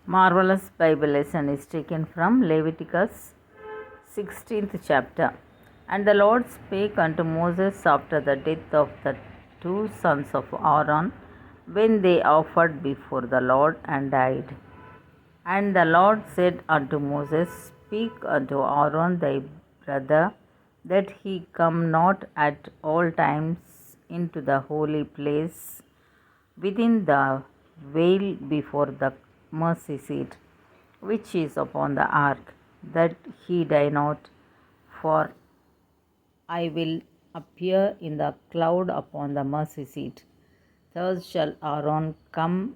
Marvelous Bible lesson is taken from Leviticus 16th chapter. And the Lord spake unto Moses after the death of the two sons of Aaron, when they offered before the Lord and died. And the Lord said unto Moses, Speak unto Aaron thy brother, that he come not at all times into the holy place within the veil before the mercy seat, which is upon the ark, that he die not. For I will appear in the cloud upon the mercy seat. Thus shall Aaron come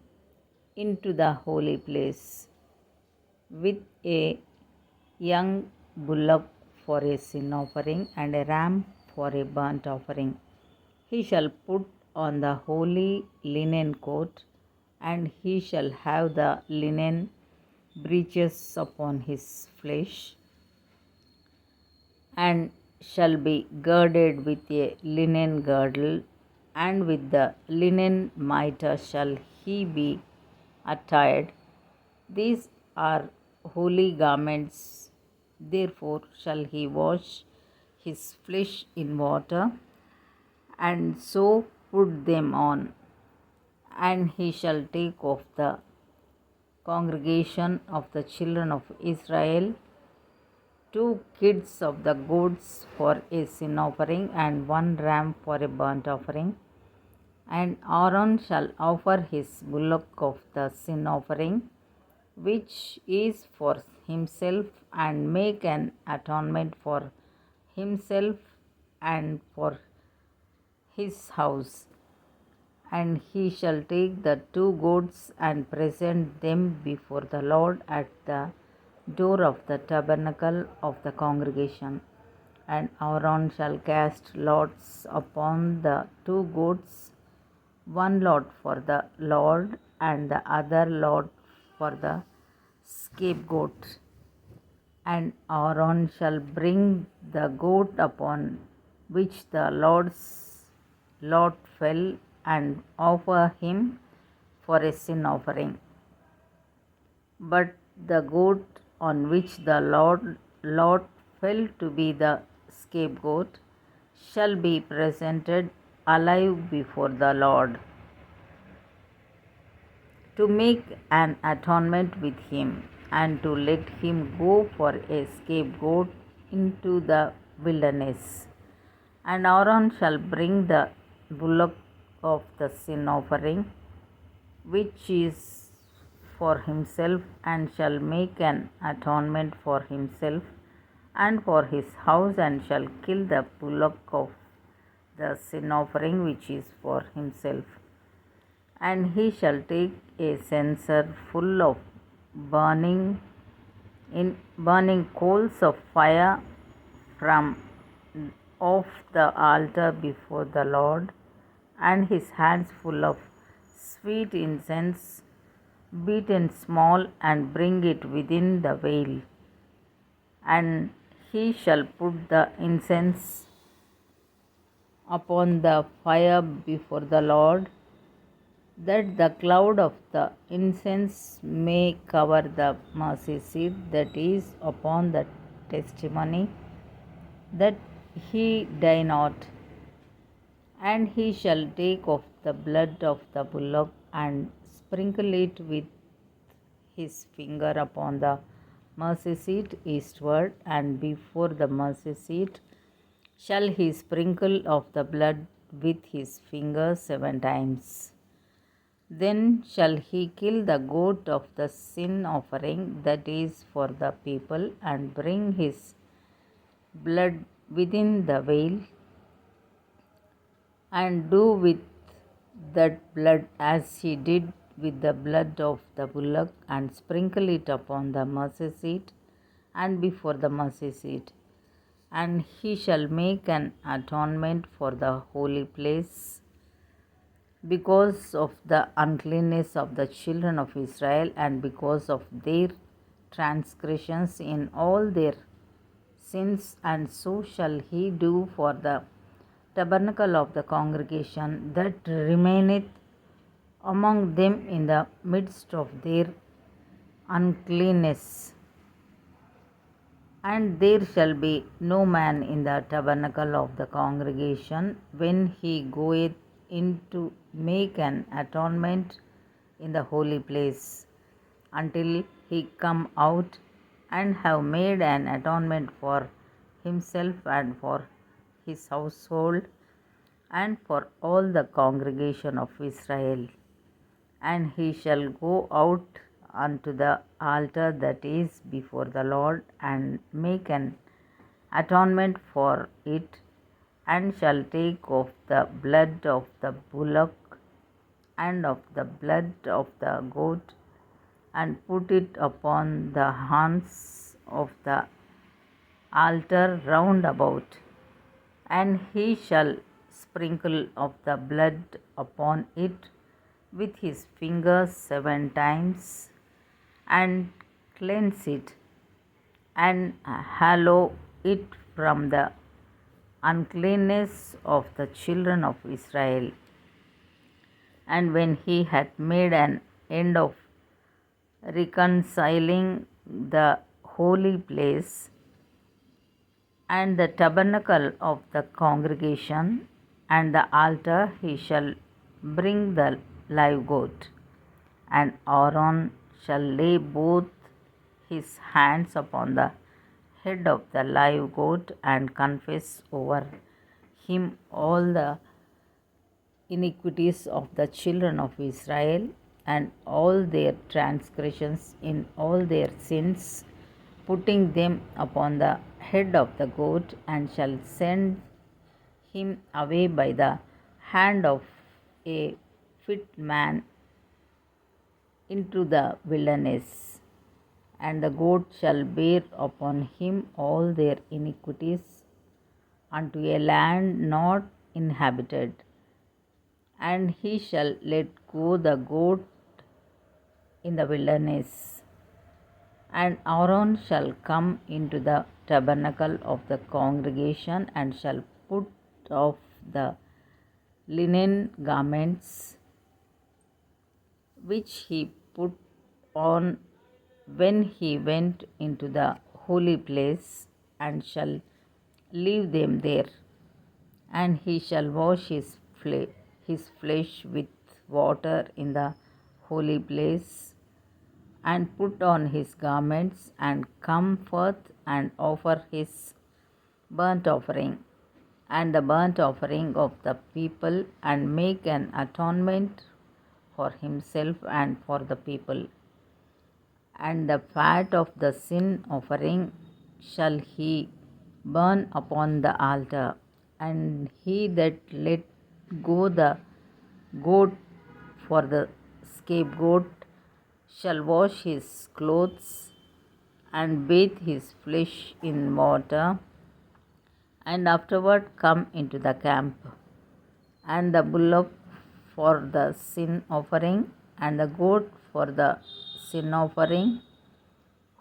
into the holy place with a young bullock for a sin offering and a ram for a burnt offering. He shall put on the holy linen coat, and he shall have the linen breeches upon his flesh, and shall be girded with a linen girdle, and with the linen mitre shall he be attired. These are holy garments, therefore shall he wash his flesh in water, and so put them on. And he shall take of the congregation of the children of Israel 2 kids of the goats for a sin offering, and 1 ram for a burnt offering. And Aaron shall offer his bullock of the sin offering, which is for himself, and make an atonement for himself and for his house. And he shall take the 2 goats and present them before the Lord at the door of the tabernacle of the congregation. And Aaron shall cast lots upon the 2 goats, 1 lot for the Lord, and the other lot for the scapegoat. And Aaron shall bring the goat upon which the Lord's lot fell, and offer him for a sin offering. But the goat on which the lot fell to be the scapegoat shall be presented alive before the Lord, to make an atonement with him, and to let him go for a scapegoat into the wilderness. And Aaron shall bring the bullock of the sin offering, which is for himself, and shall make an atonement for himself and for his house, and shall kill the bullock of the sin offering, which is for himself. And he shall take a censer full of burning coals of fire from off the altar before the Lord, and his hands full of sweet incense beaten small, and bring it within the veil. And he shall put the incense upon the fire before the Lord, that the cloud of the incense may cover the mercy seat that is upon the testimony, that he die not. And he shall take of the blood of the bullock, and sprinkle it with his finger upon the mercy seat eastward, and before the mercy seat shall he sprinkle of the blood with his finger 7 times. Then shall he kill the goat of the sin offering that is for the people, and bring his blood within the veil, and do with that blood as he did with the blood of the bullock, and sprinkle it upon the mercy seat and before the mercy seat. And he shall make an atonement for the holy place because of the uncleanness of the children of Israel, and because of their transgressions in all their sins. And so shall he do for the tabernacle of the congregation that remaineth among them in the midst of their uncleanness. And there shall be no man in the tabernacle of the congregation when he goeth in to make an atonement in the holy place, until he come out and have made an atonement for himself and for his household and for all the congregation of Israel. And he shall go out unto the altar that is before the Lord, and make an atonement for it, and shall take of the blood of the bullock and of the blood of the goat, and put it upon the horns of the altar round about. And he shall sprinkle of the blood upon it with his fingers 7 times, and cleanse it, and hallow it from the uncleanness of the children of Israel. And when he had made an end of reconciling the holy place and the tabernacle of the congregation and the altar, he shall bring the live goat, and Aaron shall lay both his hands upon the head of the live goat, and confess over him all the iniquities of the children of Israel, and all their transgressions in all their sins, putting them upon the head of the goat, and shall send him away by the hand of a fit man into the wilderness. And the goat shall bear upon him all their iniquities unto a land not inhabited. And he shall let go the goat in the wilderness. And Aaron shall come into the tabernacle of the congregation, and shall put off the linen garments which he put on when he went into the holy place, and shall leave them there. And he shall wash his flesh with water in the holy place, and put on his garments, and come forth and offer his burnt offering and the burnt offering of the people, and make an atonement for himself and for the people. And the fat of the sin offering shall he burn upon the altar. And he that let go the goat for the scapegoat shall wash his clothes, and bathe his flesh in water, and afterward come into the camp. And the bullock for the sin offering, and the goat for the sin offering,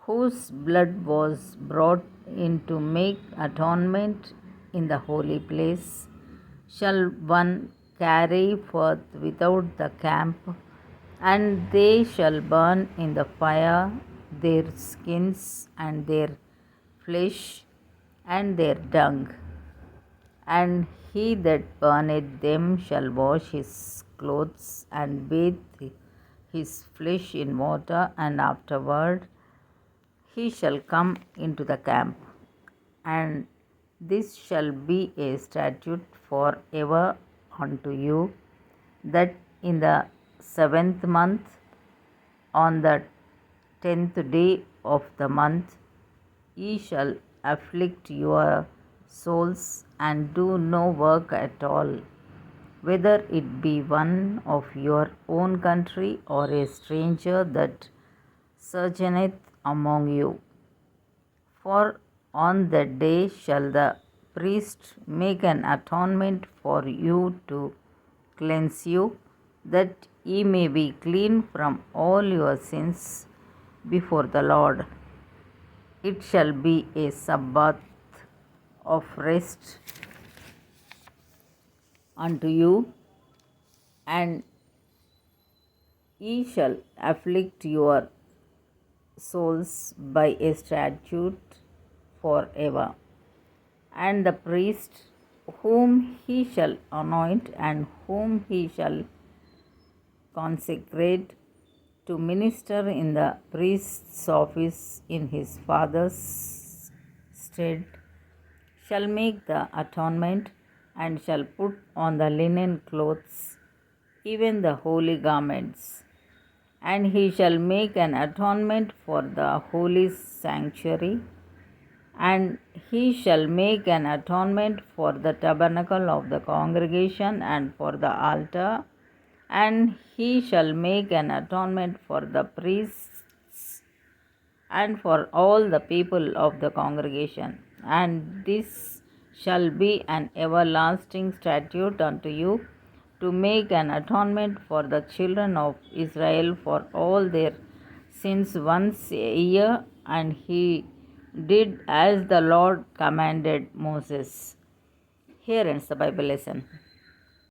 whose blood was brought in to make atonement in the holy place, shall one carry forth without the camp, and they shall burn in the fire their skins and their flesh and their dung. And he that burneth them shall wash his clothes, and bathe his flesh in water, and afterward he shall come into the camp. And this shall be a statute for ever unto you, that in the 7th month, on the 10th day of the month, ye shall afflict your souls, and do no work at all, whether it be one of your own country, or a stranger that sojourneth among you. For on that day shall the priest make an atonement for you to cleanse you, that ye may be clean from all your sins before the Lord. It shall be a Sabbath of rest unto you, and ye shall afflict your souls by a statute forever. And the priest whom he shall anoint and whom he shall consecrate to minister in the priest's office in his father's stead shall make the atonement and shall put on the linen clothes, even the holy garments. And he shall make an atonement for the holy sanctuary, and he shall make an atonement for the tabernacle of the congregation and for the altar, and he shall make an atonement for the priests and for all the people of the congregation. And this shall be an everlasting statute unto you, to make an atonement for the children of Israel for all their sins once a year. And he did as the Lord commanded Moses. Here ends the Bible lesson.